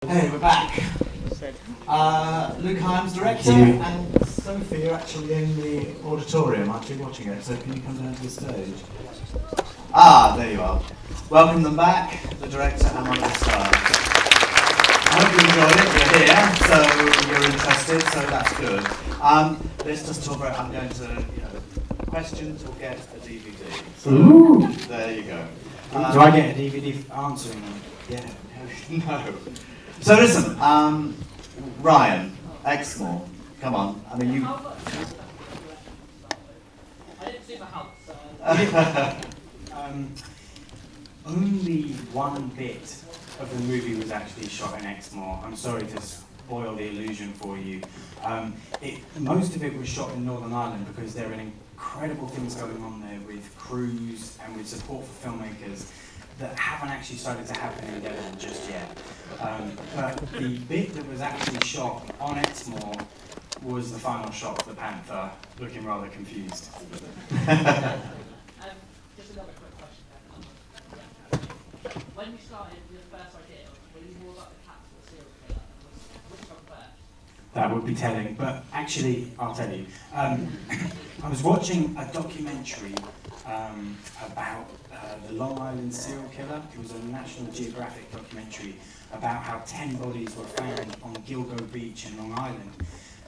Hey, we're back. Luke Hyams, director, and Sophie, you're actually in the auditorium, aren't you, watching it? So can you come down to the stage? Ah, there you are. Welcome them back, the director and one of the stars. I hope you enjoyed it. You're here, so you're interested, so that's good. Let's just talk about, I'm going to, questions will get a DVD. So Ooh. There you go. Do I get a DVD for answering them? Yeah, no. So listen, Ryan, X Moor, come on. I mean, you. I didn't see the house. Only one bit of the movie was actually shot in X Moor. I'm sorry to spoil the illusion for you. Most of it was shot in Northern Ireland because there are incredible things going on there with crews and with support for filmmakers that haven't actually started to happen in Devon just yet. But the bit that was actually shot on X Moor was the final shot of the Panther, looking rather confused. Just another quick question. When you started your first idea, were you more about the cats or the serial killer? Which one first? That would be telling, but actually, I'll tell you. I was watching a documentary about the Long Island serial killer. It was a National Geographic documentary about how 10 bodies were found on Gilgo Beach in Long Island.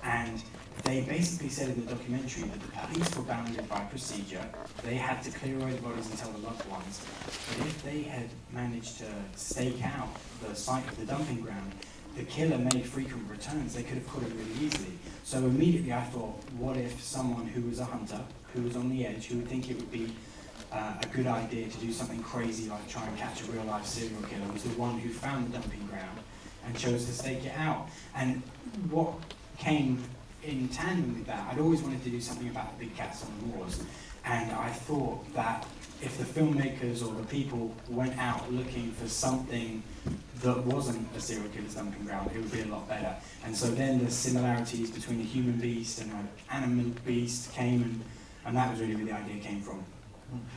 And they basically said in the documentary that the police were bounded by procedure. They had to clear away the bodies and tell the loved ones. But if they had managed to stake out the site of the dumping ground, the killer made frequent returns. They could have caught it really easily. So immediately I thought, what if someone who was a hunter, who was on the edge, who would think it would be a good idea to do something crazy like try and catch a real life serial killer, was the one who found the dumping ground and chose to stake it out. And what came in tandem with that, I'd always wanted to do something about the big cats on the moors, and I thought that if the filmmakers or the people went out looking for something that wasn't a serial killer's dumping ground, it would be a lot better. And so then the similarities between a human beast and an animal beast came, and that was really where the idea came from.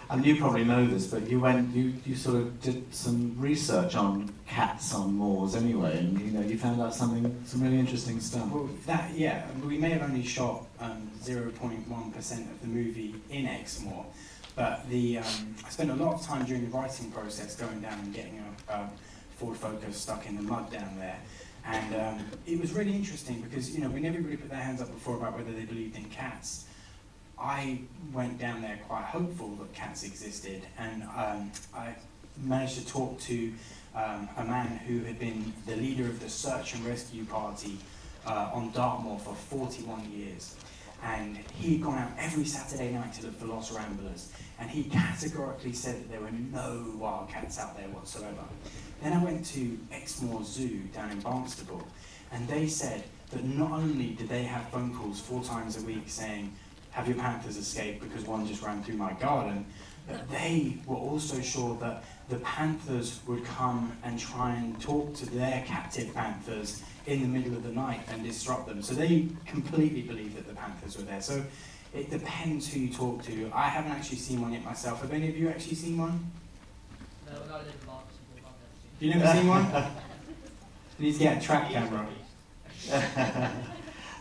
And you probably know this, but you sort of did some research on cats on moors anyway, and you found out some really interesting stuff. Well, we may have only shot 0.1% of the movie in X Moor, but I spent a lot of time during the writing process going down and getting a Ford Focus stuck in the mud down there. And it was really interesting because when everybody put their hands up before about whether they believed in cats, I went down there quite hopeful that cats existed, and I managed to talk to a man who had been the leader of the search and rescue party on Dartmoor for 41 years. And he'd gone out every Saturday night to look for lost ramblers, and he categorically said that there were no wild cats out there whatsoever. Then I went to Xmoor Zoo down in Barnstaple, and they said that not only did they have phone calls 4 times a week saying, have your panthers escaped because one just ran through my garden, but they were also sure that the panthers would come and try and talk to their captive panthers in the middle of the night and disrupt them. So they completely believed that the panthers were there. So it depends who you talk to. I haven't actually seen one yet myself. Have any of you actually seen one? No, I didn't launch. You never seen one? You need to get a track camera.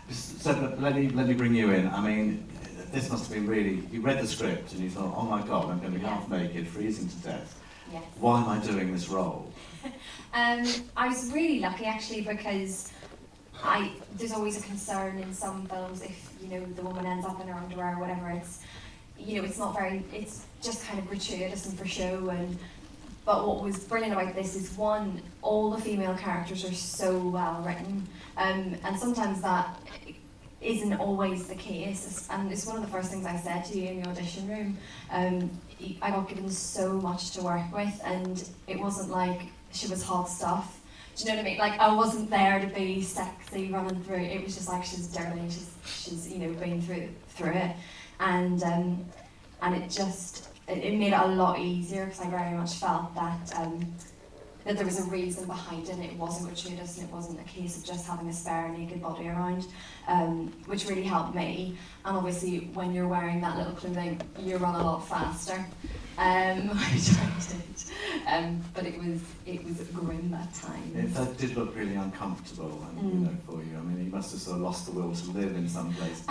So let me bring you in. I mean, this must have been really, you read the script and you thought, oh my God, I'm going to be half naked, freezing to death. Yes. Why am I doing this role? I was really lucky actually because there's always a concern in some films if the woman ends up in her underwear or whatever. It's just kind of gratuitous and for show. But what was brilliant about this is one, all the female characters are so well written, and sometimes that isn't always the case, and it's one of the first things I said to you in the audition room. I got given so much to work with, and it wasn't like she was hot stuff. Do you know what I mean? Like, I wasn't there to be sexy running through. It was just like she's dirty. She's been through it, and it made it a lot easier because I very much felt that that there was a reason behind it. It wasn't gratuitous, and it wasn't a case of just having a spare naked body around, which really helped me. And obviously, when you're wearing that little clothing, you run a lot faster, which I did. But it was grim at times. That did look really uncomfortable, and, you know, for you. I mean, you must have sort of lost the will to live in some place.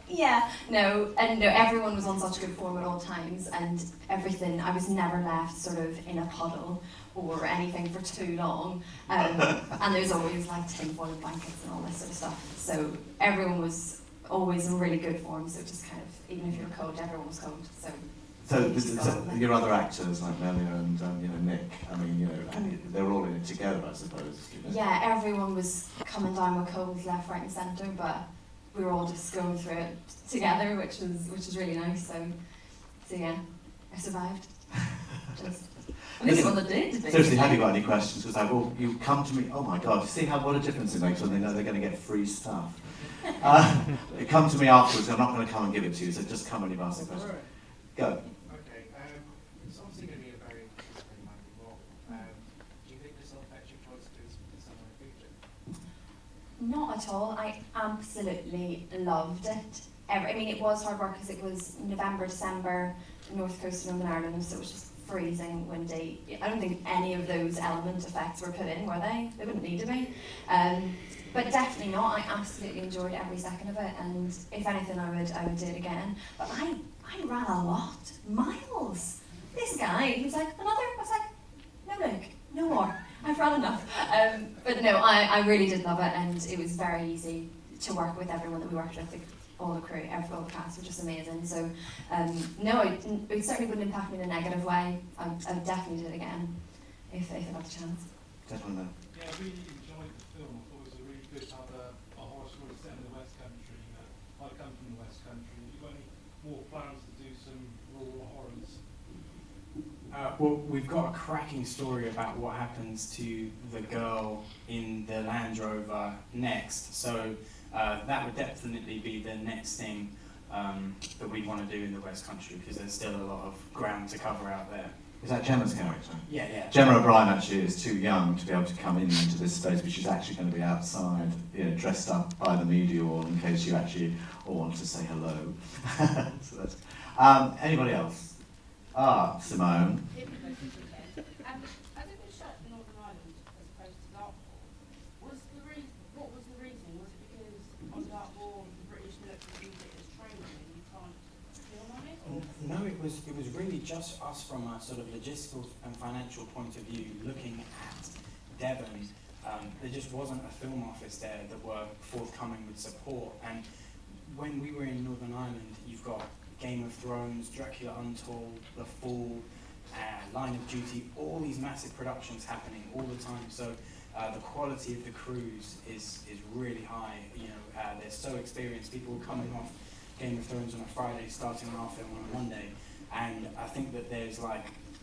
Yeah, no, everyone was on such good form at all times, and everything. I was never left sort of in a puddle or anything for too long, and there's always like tinfoil blankets and all this sort of stuff. So everyone was always in really good form. So just kind of, even if you're cold, everyone was cold. So your other actors like Melia and you know, Nick, I mean, you know, they were all in it together, I suppose. You know? Yeah, everyone was coming down with colds left, right, and centre, but we were all just going through it together, which was really nice. So yeah, I survived. I'm the only one that did. Seriously, have you got any questions? Because like, well, you come to me. Oh my God! You see what a difference it makes when they know they're going to get free stuff. Come to me afterwards. I'm not going to come and give it to you. So just come when you've asked the question. Go. Okay. It's obviously going to be a very interesting role. Do you think this will affect your choice to do something in the future? Not at all. I absolutely loved it. I mean, it was hard work because it was November, December, north coast of Northern Ireland, so it was just freezing, windy. I don't think any of those element effects were put in, were they? They wouldn't need to be. But definitely not. I absolutely enjoyed every second of it, and if anything, I would do it again. But I ran a lot, miles. This guy, he was like, another? I was like, no, Luke, no more. I've run enough. But no, I really did love it, and it was very easy to work with everyone that we worked with. All the crew, all the cast were just amazing. So, no, it certainly wouldn't impact me in a negative way. I would definitely do it again if I got the chance. Definitely. Yeah, I really enjoyed the film. I thought it was a really good to have a horror story set in the West Country. I come from the West Country. Have you got any more plans to do some rural horrors? Well, we've got a cracking story about what happens to the girl in the Land Rover next. So that would definitely be the next thing that we want to do in the West Country, because there's still a lot of ground to cover out there. Is that Gemma's character? Yeah. Gemma O'Brien actually is too young to be able to come into this space, but she's actually going to be outside, you know, dressed up by the media wall in case you actually all want to say hello. So that's, anybody else? Simone. As it was shot in Northern Ireland as opposed to Dartmoor, what was the reason? Was it because on Dartmoor the British military use it as training and you can't film on it? Or? No, it was really just us from a sort of logistical and financial point of view, looking at Devon. There just wasn't a film office there that were forthcoming with support. And when we were in Northern Ireland, you've got Game of Thrones, Dracula Untold, The Fall, Line of Duty, all these massive productions happening all the time. So the quality of the crews is really high. You know, they're so experienced. People were coming off Game of Thrones on a Friday, starting our film on a Monday. And I think that there's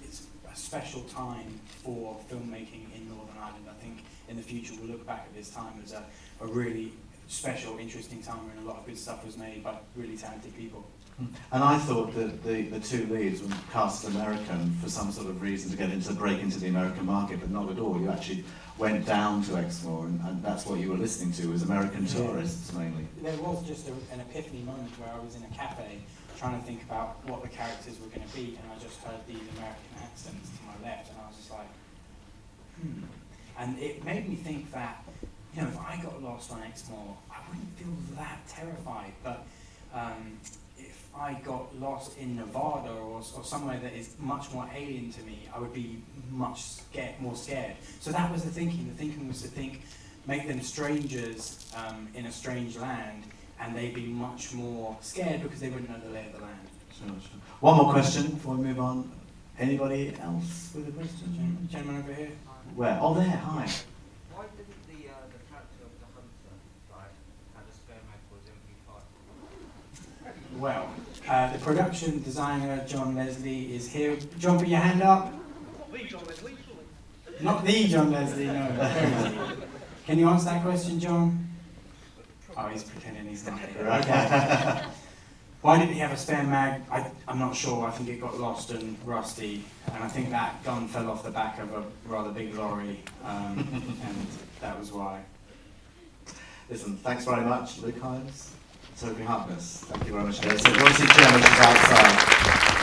it's a special time for filmmaking in Northern Ireland. I think in the future we'll look back at this time as a really special, interesting time when a lot of good stuff was made by really talented people. And I thought that the two leads were cast American for some sort of reason to break into the American market, but not at all. You actually went down to X Moor, and that's what you were listening to, was American tourists mainly. There was just an epiphany moment where I was in a cafe trying to think about what the characters were going to be, and I just heard these American accents to my left, and I was just like, And it made me think that, you know, if I got lost on Xmoor, I wouldn't feel that terrified, but if I got lost in Nevada or somewhere that is much more alien to me, I would be much more scared. So that was the thinking. The thinking was to make them strangers in a strange land, and they'd be much more scared because they wouldn't know the lay of the land. Sure. One more question before we move on. Anybody else with a question? Gentleman over here. Where? Oh, there. Hi. Why didn't the character of the hunter have a spare mag for his MP5? Well, the production designer, John Leslie, is here. John, put your hand up. Not the John Leslie. Not the John Leslie, no. Can you answer that question, John? Oh, he's pretending he's not here. Okay. Why didn't he have a spare mag? I'm not sure. I think it got lost and rusty, and I think that gun fell off the back of a rather big lorry, and that was why. Listen, thanks very much, Luke Hyams, Sophie Harkness. Thank you very much. So, go and see Jen, which is outside.